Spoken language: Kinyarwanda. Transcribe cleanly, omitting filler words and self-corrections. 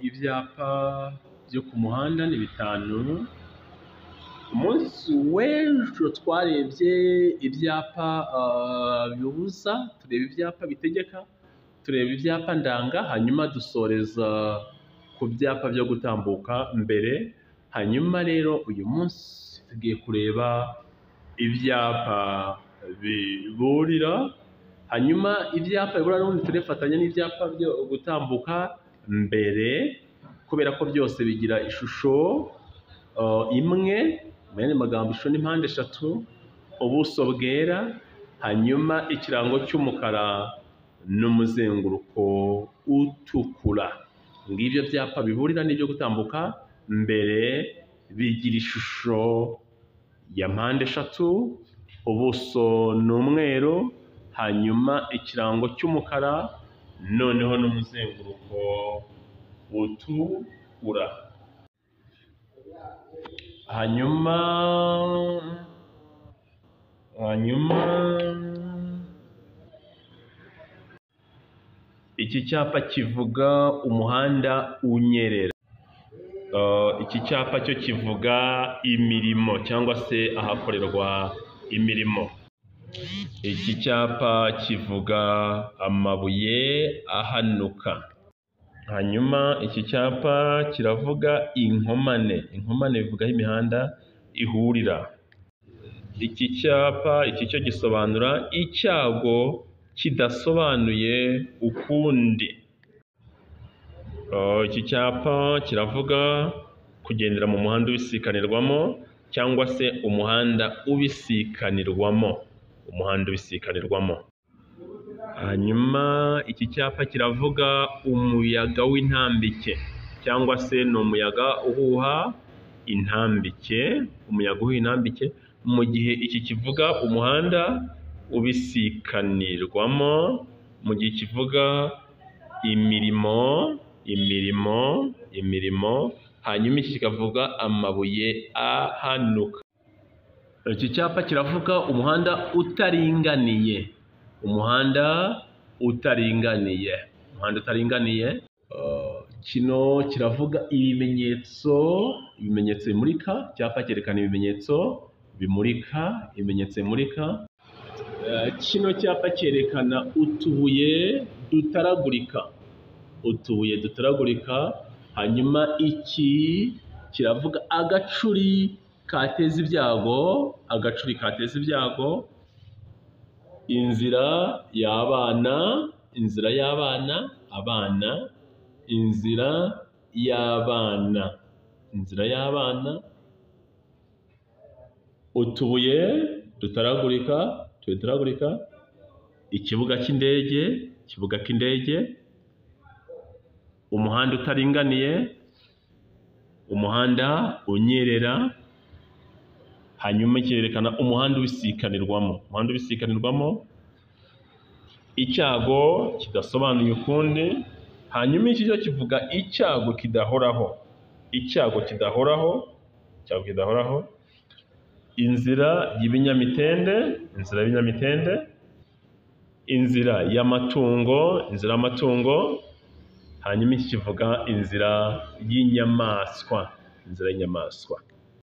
Ibyapa byo ku muhanda ni 5. Umunsi w'ejo twarebye ibyapa bibuza, tureba ibyapa bitegeka, tureba ibyapa ndanga, hanyuma dusoreza ku byapa byo gutambuka mbere. Hanyuma rero uyu munsi tugiye kureba ibyapa biburira, hanyuma ibyapa biburira n'ubundi turefatanya n'ibyapa byo gutambuka mbere, kubera ko byose bigira ishusho imwe, mu yandi magambo ishusho ni mpande eshatu, ubuso bwera, hanyuma ikirango cy'umukara n'umuzenguruko utukura. Ngibyo byapa biburira n'ibyo gutambuka mbere, bigira ishusho ya mpande eshatu, ubuso ni umweru, hanyuma ikirango cy'umukara, noneho n'umuzenguruko utukura. Hanyuma iki cyapa kivuga umuhanda unyerera. Iki cyapa cyo kivuga imirimo cyangwa se ahakorerwa imirimo. Iki cyapa kivuga amabuye ahanuka. Hanyuma iki cyapa kiravuga inkomane. Inkomane bivuga aho imihanda ihurira. Iki cyapa cyo gisobanura icyago kidasobanuye ukundi. Iki cyapa kiravuga kugendera mu muhanda ubisikanirwamo cyangwa se umuhanda ubisikanirwamo. Umuhanda ubisikanirwamo. Hanyuma iki cyapa kiravuga umuyaga w'intambike cyangwa se ni umuyaga uhuha intambike. Umuyaga uhuha intambike, mu gihe iki kivuga umuhanda ubisikanirwamo, mu gihe kivuga imirimo, hanyuma iki kikavuga amabuye ahanuka. Iki cyapa kiravuga umuhanda utaringaniye. Umuhanda utaringaniye. Kino kiravuga ibimenyetso bimurika. Icyapa cyerekana ibimenyetso bimurika. Kino cyapa cyerekana utubuye dutaragurika. Hanyuma iki kiravuga agacuri kateza ibyago. Inzira y'abana. Utubuye dutaragurika. Ikibuga cy'indege. Umuhanda utaringaniye. Umuhanda unyerera. Hanyuma cyerekana umuhanda ubisikanirwamo. Icyago kidasobanuye ukundi. Hanyuma iki cyo kivuga icyago kidahoraho. Inzira y'ibinyamitende. Inzira y'amatungo. Hanyuma iki kivuga inzira y'inyamaswa.